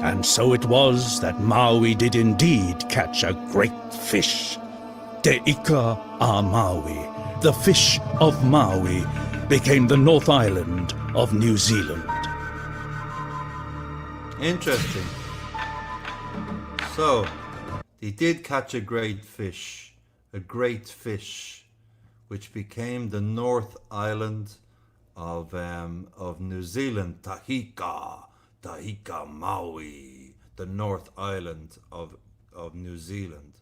And so it was that Maui did indeed catch a great fish. Te ika a Maui, the fish of Maui, became the North Island of New Zealand. Interesting. So, he did catch a great fish, which became the North Island of New Zealand, Tahika Maui, the North Island of New Zealand.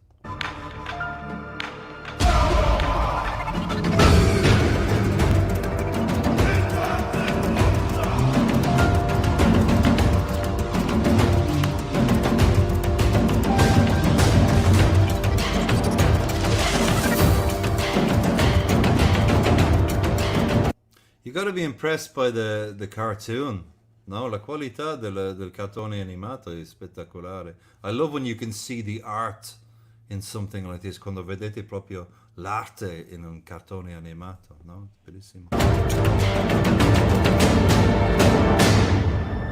You got to be impressed by the cartoon. No, la qualità del cartone animato è spettacolare. I love when you can see the art in something like this, quando vedete proprio l'arte in un cartone animato, no? Bellissimo.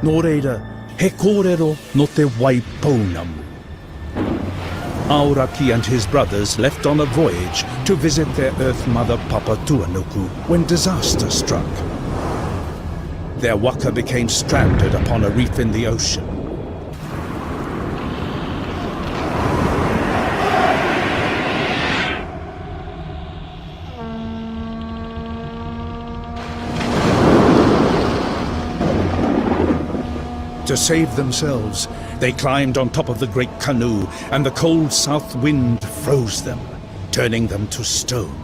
Nō reira, he kōrero no te Waipounamu. Aoraki and his brothers left on a voyage to visit their Earth Mother Papatuanuku when disaster struck. Their waka became stranded upon a reef in the ocean. To save themselves, they climbed on top of the great canoe, and the cold south wind froze them, turning them to stone.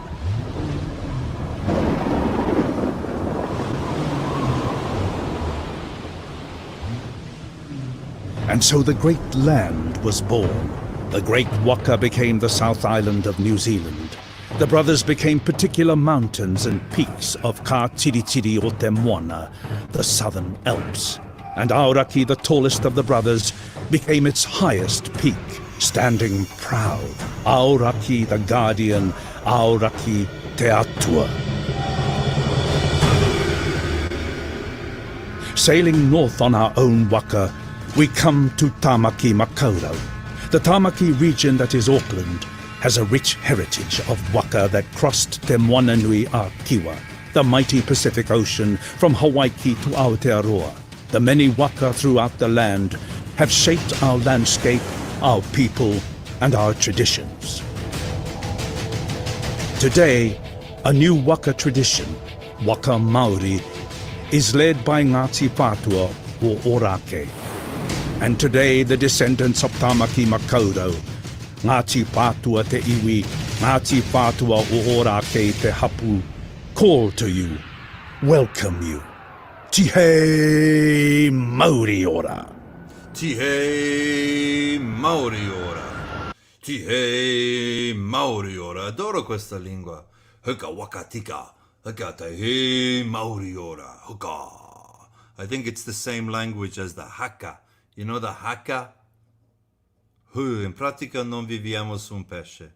And so the great land was born. The great waka became the South Island of New Zealand. The brothers became particular mountains and peaks of Ka Tiritiri o Te Moana, the Southern Alps. And Aoraki, the tallest of the brothers, became its highest peak, standing proud. Aoraki the guardian, Aoraki te atua. Sailing north on our own waka, we come to Tamaki Makaurau. The Tamaki region that is Auckland has a rich heritage of waka that crossed Te Moana Nui a Kiwa, the mighty Pacific Ocean from Hawaii to Aotearoa. The many waka throughout the land have shaped our landscape, our people, and our traditions. Today, a new waka tradition, Waka Maori, is led by Ngāti Pātua o Orake. And today, the descendants of Tamaki Makaurau, Ngāti Pātua te iwi, Ngāti Pātua o Orake te hapu, call to you, welcome you. Tihei Maori ora. Tihei Maori ora. Tihei Maori ora. Adoro questa lingua. Huka wakatika. Huka tihei Maori ora. Huka. I think it's the same language as the Haka. You know the Haka? In pratica non viviamo su un pesce.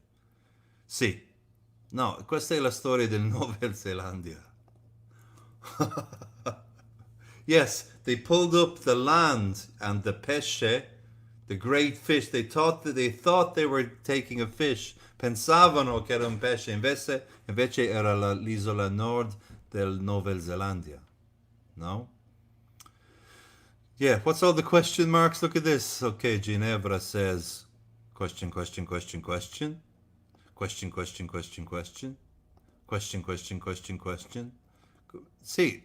Sì. No, questa è la storia del Nuova Zelandia. Yes, they pulled up the land and the pesce, the great fish, they thought they were taking a fish. Pensavano che era un pesce, invece era l'isola nord del Nuova Zelandia. No? Yeah, what's all the question marks? Look at this. Okay, Ginevra says, question, question, question, question. Question, question, question, question. Question, question, question, question. Sì.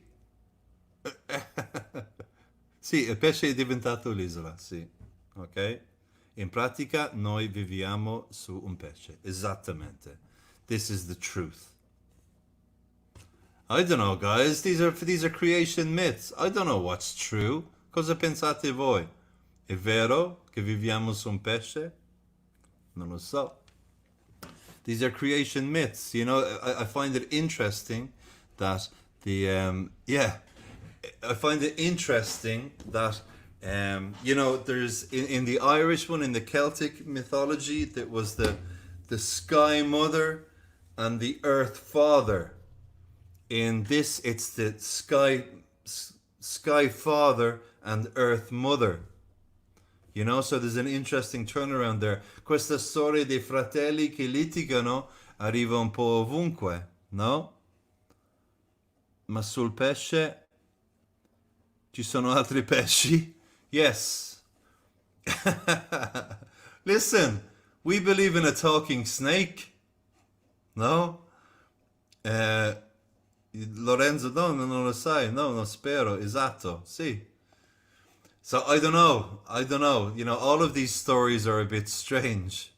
Sì, il pesce è diventato l'isola, sì. Ok? In pratica noi viviamo su un pesce. Esattamente. This is the truth. I don't know, guys. These are creation myths. I don't know what's true. Cosa pensate voi? È vero che viviamo su un pesce? Non lo so. These are creation myths. You know, I find it interesting that I find it interesting that you know, there's in the Irish one, in the Celtic mythology, that was the Sky Mother and the Earth Father. In this, it's the Sky Father and Earth Mother. You know, so there's an interesting turnaround there. Questa storia dei fratelli che litigano arriva un po' ovunque, no? Ma sul pesce ci sono altri pesci? Yes. Listen, we believe in a talking snake. No? Lorenzo, no, non lo sai. No, non spero. Esatto. Sì. So I don't know. You know, all of these stories are a bit strange.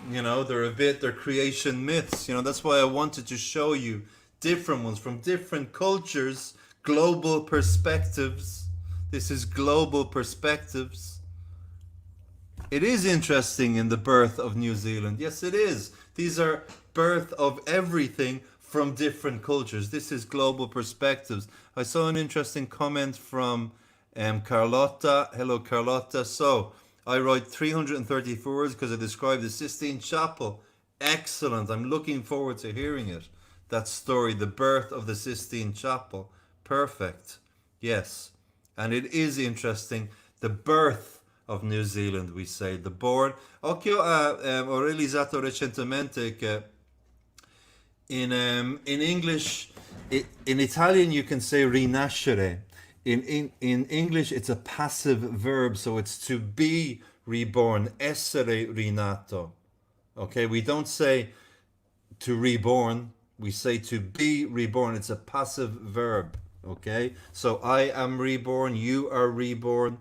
You know, they're creation myths. You know, that's why I wanted to show you different ones from different cultures, global perspectives. This is global perspectives. It is interesting in the birth of New Zealand. Yes, it is. These are birth of everything from different cultures. This is global perspectives. I saw an interesting comment from Carlotta. Hello, Carlotta. So I write 334 words because I described the Sistine Chapel. Excellent. I'm looking forward to hearing it. That story, the birth of the Sistine Chapel. Perfect. Yes. And it is interesting. The birth of New Zealand, we say. The born. Occhio, ho realizzato recentemente che in English, in Italian you can say rinascere. In English it's a passive verb, so it's to be reborn, essere rinato. Okay, we don't say to reborn, we say to be reborn. It's a passive verb. Okay, so I am reborn, you are reborn,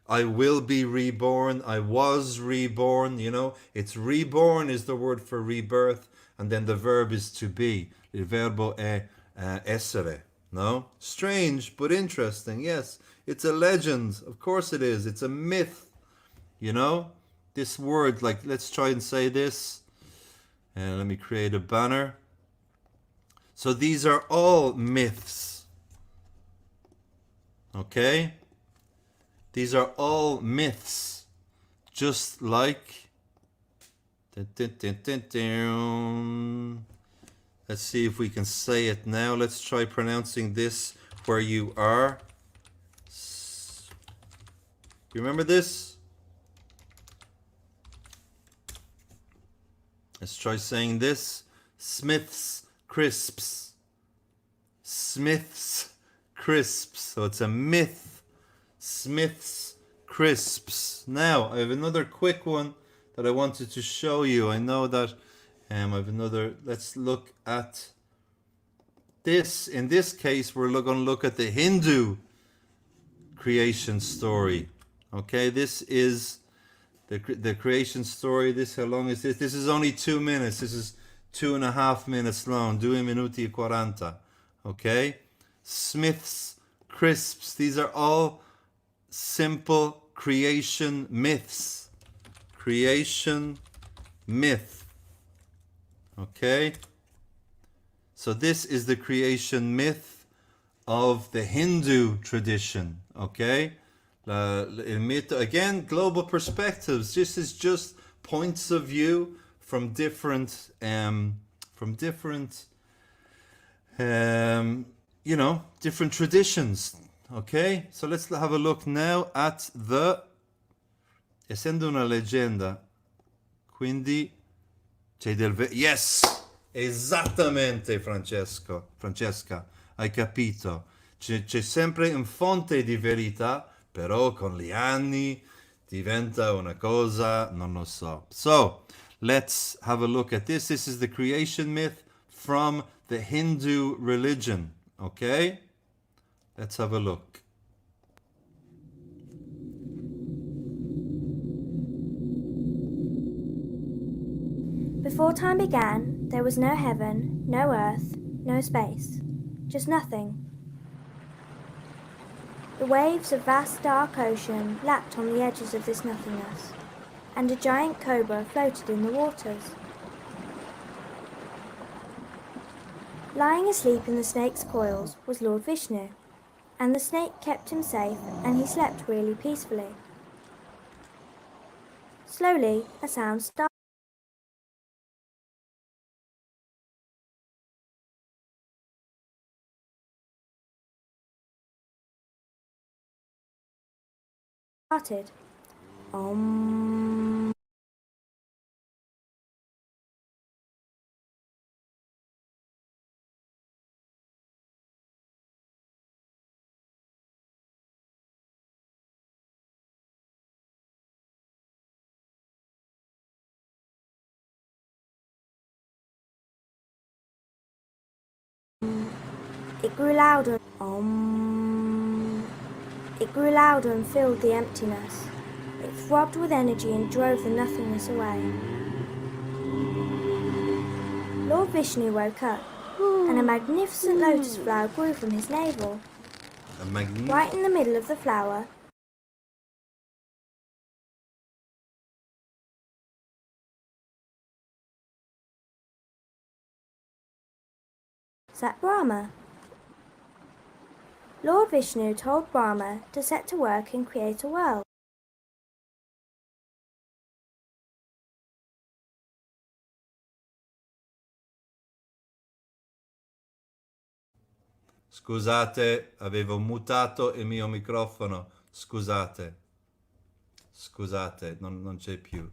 I will be reborn, I was reborn. You know, it's reborn is the word for rebirth, and then the verb is to be. Il verbo è essere. No? Strange, but interesting. Yes, it's a legend. Of course it is. It's a myth. You know? This word, like, let's try and say this. And let me create a banner. So these are all myths. Okay? These are all myths. Just like... Let's see if we can say it now. Let's try pronouncing this where you are. You remember this? Let's try saying this. Smith's Crisps. Smith's Crisps. So it's a myth. Smith's Crisps. Now, I have another quick one that I wanted to show you. I know that I have another. Let's look at this. In this case, we're going to look at the Hindu creation story. Okay, this is the creation story. This, how long is this? This is only 2 minutes. This is 2.5 minutes long. 2 minuti e 40. Okay, Smith's Crisps. These are all simple creation myths. Creation myth. Okay, so this is the creation myth of the Hindu tradition. Okay, il mito, again, global perspectives. This is just points of view from different, different traditions. Okay, so let's have a look now at the, essendo una leggenda, quindi c'è yes, esattamente, Francesca, hai capito. C'è sempre un fonte di verità, però con gli anni diventa una cosa, non lo so. So, let's have a look at this. This is the creation myth from the Hindu religion. Okay? Let's have a look. Before time began, there was no heaven, no earth, no space, just nothing. The waves of vast dark ocean lapped on the edges of this nothingness, and a giant cobra floated in the waters. Lying asleep in the snake's coils was Lord Vishnu, and the snake kept him safe and he slept really peacefully. Slowly, a sound started. Om. It grew louder. Om. It grew louder and filled the emptiness. It throbbed with energy and drove the nothingness away. Lord Vishnu woke up, and a magnificent lotus flower grew from his navel. Right in the middle of the flower, sat Brahma. Lord Vishnu told Brahma to set to work and create a world. Scusate, avevo mutato il mio microfono. Scusate. Scusate, non c'è più.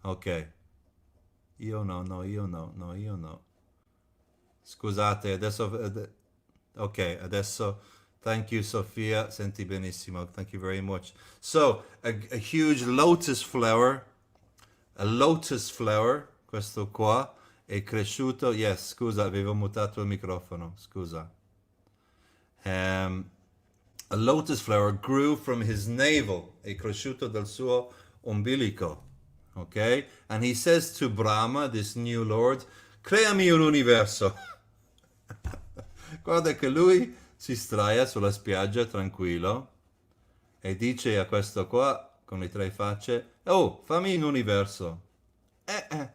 Ok. Io no. Scusate, adesso... Ok, adesso... Thank you, Sophia. Senti benissimo. Thank you very much. So, a huge lotus flower. A lotus flower, questo qua, è cresciuto... Yes, scusa, avevo mutato il microfono. Scusa. A lotus flower grew from his navel, è cresciuto dal suo umbilico. Okay? And he says to Brahma, this new lord, creami un universo. Guarda che lui si sdraia sulla spiaggia tranquillo e dice a questo qua, con le tre facce, oh, fammi un universo.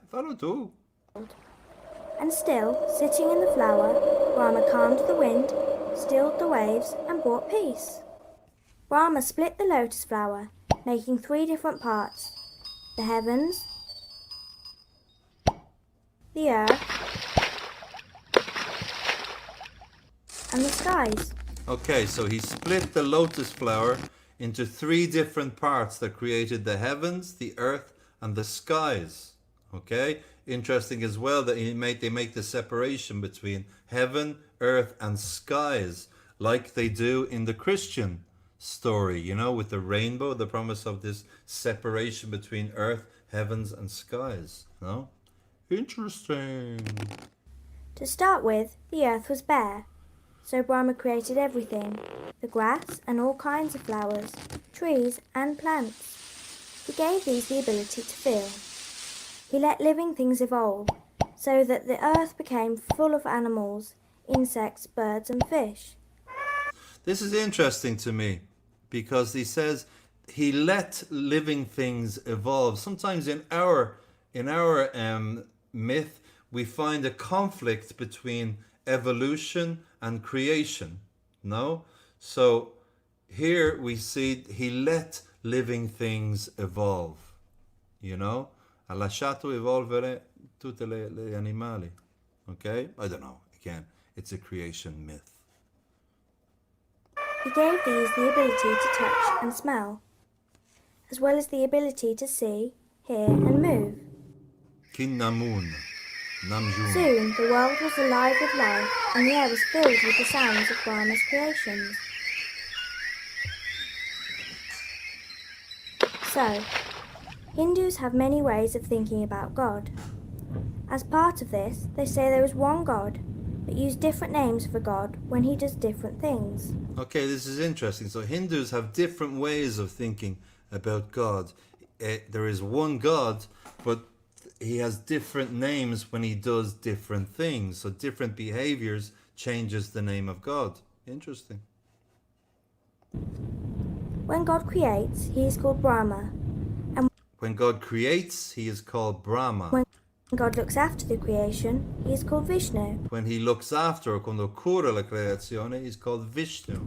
Fallo tu. And still, sitting in the flower, Brahma calmed the wind, stilled the waves, and brought peace. Brahma split the lotus flower, making 3 different parts: the heavens, the earth, and the skies. Okay, so he split the lotus flower into 3 different parts that created the heavens, the earth, and the skies. Okay? Interesting as well that they make the separation between heaven, earth, and skies, like they do in the Christian story, you know, with the rainbow, the promise of this separation between earth, heavens, and skies. No? Interesting. To start with, the earth was bare, so Brahma created everything: the grass and all kinds of flowers, trees and plants. He gave these the ability to feel. He let living things evolve, so that the earth became full of animals, insects, birds, and fish. This is interesting to me because he says he let living things evolve. Sometimes in our myth, we find a conflict between evolution and creation. No? So here we see he let living things evolve. You know? Ha lasciato evolvere tutti gli animali. Okay? I don't know. Again, it's a creation myth. He gave these the ability to touch and smell, as well as the ability to see, hear, and move. Kin Namun. Namjoon. Soon the world was alive with life, and the air was filled with the sounds of Brahma's creations. So, Hindus have many ways of thinking about God. As part of this, they say there is one God, but use different names for God when he does different things. Okay, this is interesting. So Hindus have different ways of thinking about God. There is one God, but he has different names when he does different things. So different behaviors changes the name of God. Interesting. When God creates, he is called Brahma. When God creates, he is called Brahma. When God looks after the creation, he is called Vishnu. When he looks after, quando cura la creazione, he's called Vishnu.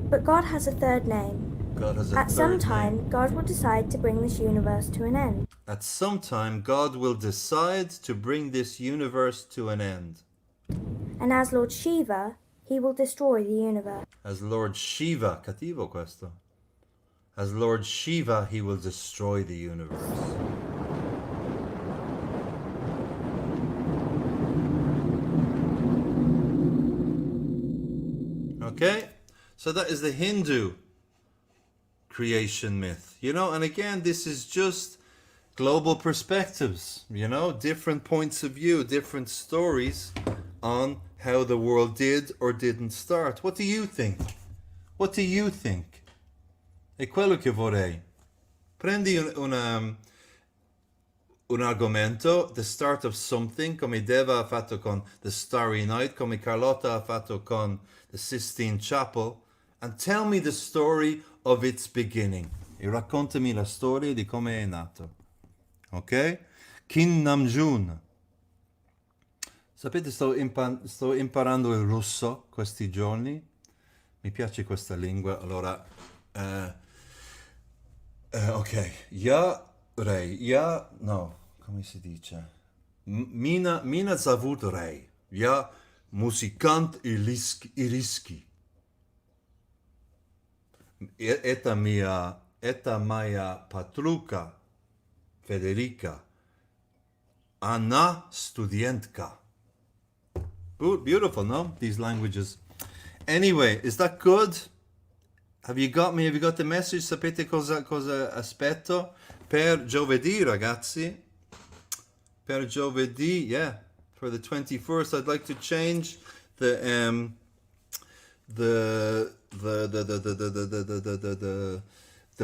But God has a third name. God has a At some third time, name. God will decide to bring this universe to an end. At some time, God will decide to bring this universe to an end. And as Lord Shiva, he will destroy the universe. As Lord Shiva, cattivo questo. As Lord Shiva, he will destroy the universe. Okay? So that is the Hindu creation myth. You know, and again, this is just global perspectives, you know, different points of view, different stories on how the world did or didn't start. What do you think? What do you think? È quello che vorrei. Prendi un argomento, the start of something, come Deva ha fatto con The Starry Night, come Carlotta ha fatto con the Sistine Chapel, and tell me the story of its beginning. E raccontami la storia di come è nato. Ok? Kin Namjoon. Sapete, sto imparando il russo questi giorni. Mi piace questa lingua. Allora, ok. No, come si dice? Mina zavut rei. Ja muzikant iriski. Eta moja patruka Federica. Ana studentka. Beautiful, no? These languages. Anyway, is that good? Have you got me? Have you got the message? Sapete cosa aspetto? Per giovedì, ragazzi. Per giovedì, yeah. For the 21st, I'd like to change the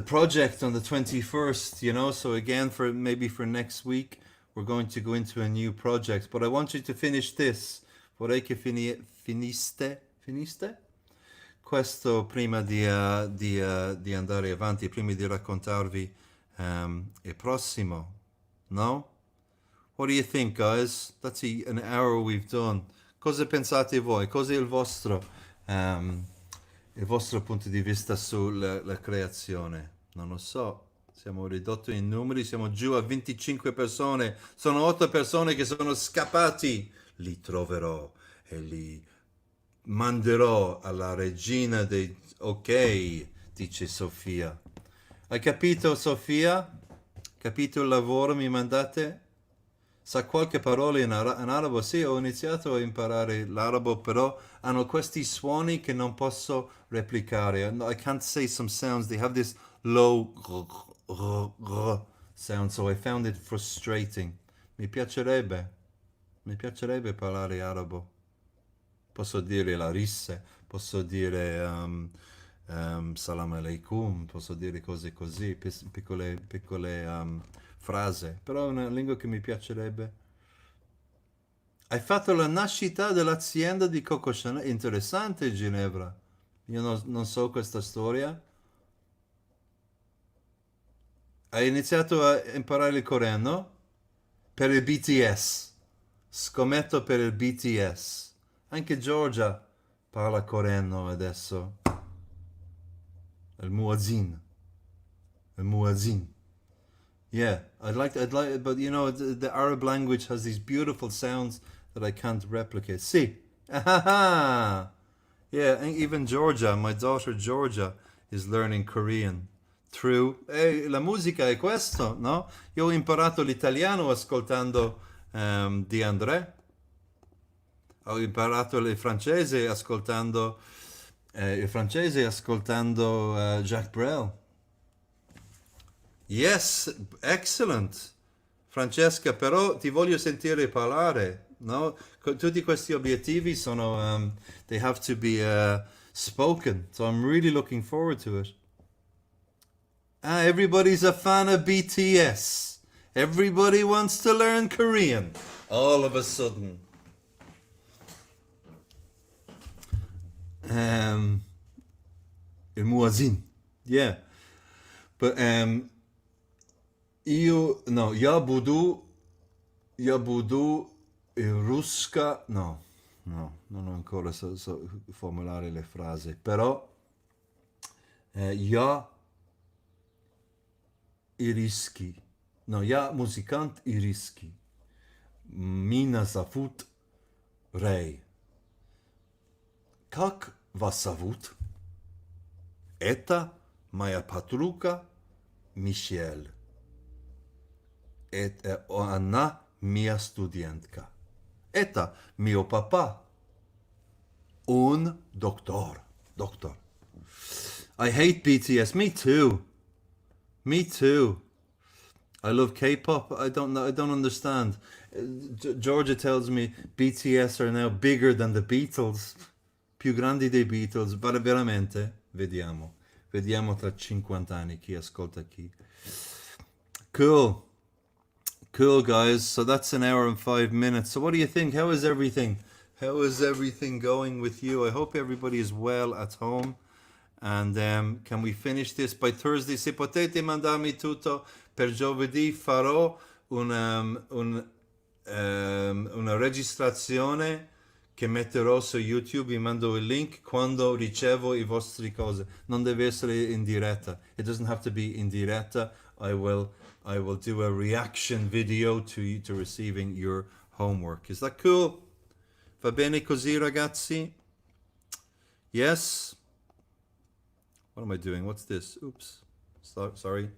project on the 21st, you know. So again, for maybe for next week, we're going to go into a new project. But I want you to finish this. Vorrei che finiste? Questo prima di andare avanti, prima di raccontarvi il prossimo. No? What do you think, guys? That's an hour we've done. Cosa pensate voi? Cos'è il vostro punto di vista sulla creazione? Non lo so. Siamo ridotti in numeri, siamo giù a 25 persone. Sono 8 persone che sono scappati. Li troverò e li manderò alla regina dei... Ok, dice Sofia. Hai capito, Sofia? Capito il lavoro mi mandate? Sa qualche parola in arabo? Sì, ho iniziato a imparare l'arabo, però hanno questi suoni che non posso replicare. I can't say some sounds. They have this low sound, so I found it frustrating. Mi piacerebbe parlare arabo. Posso dire la risse, posso dire salam alaikum, posso dire cose così, piccole frasi, però è una lingua che mi piacerebbe. Hai fatto la nascita dell'azienda di Coco Chanel, interessante Ginevra. Io non so questa storia. Hai iniziato a imparare il coreano? Per il BTS. Scommetto per il BTS. Anche Georgia parla coreano adesso. Il muazzin. Yeah, I'd like, but you know, the Arab language has these beautiful sounds that I can't replicate. Sì. Ah, yeah, and even Georgia, my daughter Georgia is learning Korean through... la musica è questo, no? Io ho imparato l'italiano ascoltando Di André. Ho imparato il francese ascoltando Jacques Brel. Yes, excellent. Francesca, però ti voglio sentire parlare, no? Tutti questi obiettivi sono, they have to be spoken, so I'm really looking forward to it. Ah, everybody's a fan of BTS. Everybody wants to learn Korean. All of a sudden. Il muazzin. Yeah. But я буду il ruska, non ho ancora so formulare le frasi, però я muzikant iriski, mina zafut rei. Как вас зовут? Это моя подруга Michelle. Она моя студентка. Это mio papà. Un doctor. I hate BTS. Me too. I love K-pop. I don't understand. Georgia tells me BTS are now bigger than the Beatles. Più grandi dei Beatles. Veramente? Vediamo tra 50 anni chi ascolta chi. Cool, guys. So that's an hour and 5 minutes. So what do you think? How is everything going with you? I hope everybody is well at home. And can we finish this by Thursday? Se potete mandarmi tutto per giovedì, farò un una registrazione che metterò su YouTube, vi mando il link quando ricevo i vostri cose. Non deve essere in diretta. It doesn't have to be in diretta. I will do a reaction video to receiving your homework. Is that cool? Va bene così, ragazzi? Yes? What am I doing? What's this? Oops. Sorry.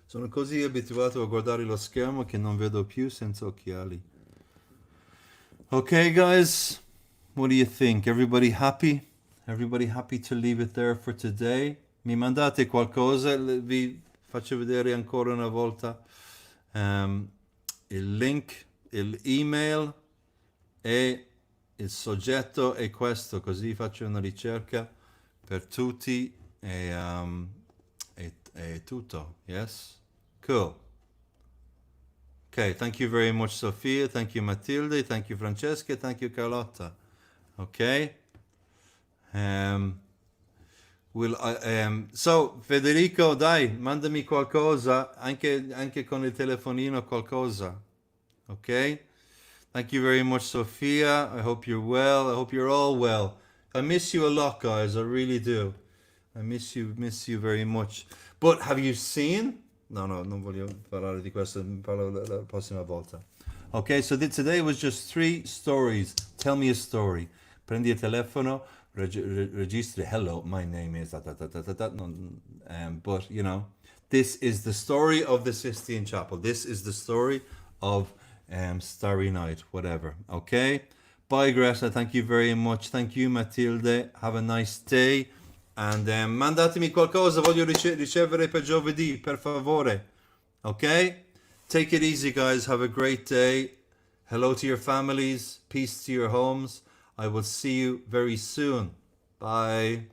Sono così abituato a guardare lo schermo che non vedo più senza occhiali. Okay, guys, what do you think? Everybody happy? Everybody happy to leave it there for today? Mi mandate qualcosa, vi faccio vedere ancora una volta il link, l'email e il soggetto è questo, così faccio una ricerca per tutti e tutto, yes? Cool. Okay, thank you very much, Sofia. Thank you, Matilde. Thank you, Francesca. Thank you, Carlotta. Okay. So, Federico, dai, mandami qualcosa, anche con il telefonino qualcosa. Okay. Thank you very much, Sophia. I hope you're well. I hope you're all well. I miss you a lot, guys. I really do. I miss you very much. But have you seen? No, non voglio parlare di questo, parlo la prossima volta. Okay, so today was just 3 stories. Tell me a story. Prendi il telefono, registri, hello, my name is but you know, this is the story of the Sistine Chapel. This is the story of Starry Night, whatever. Okay? Bye, Greta. Thank you very much. Thank you, Matilde. Have a nice day. And mandatemi qualcosa, voglio ricevere per giovedì, per favore. Okay? Take it easy, guys. Have a great day. Hello to your families. Peace to your homes. I will see you very soon. Bye.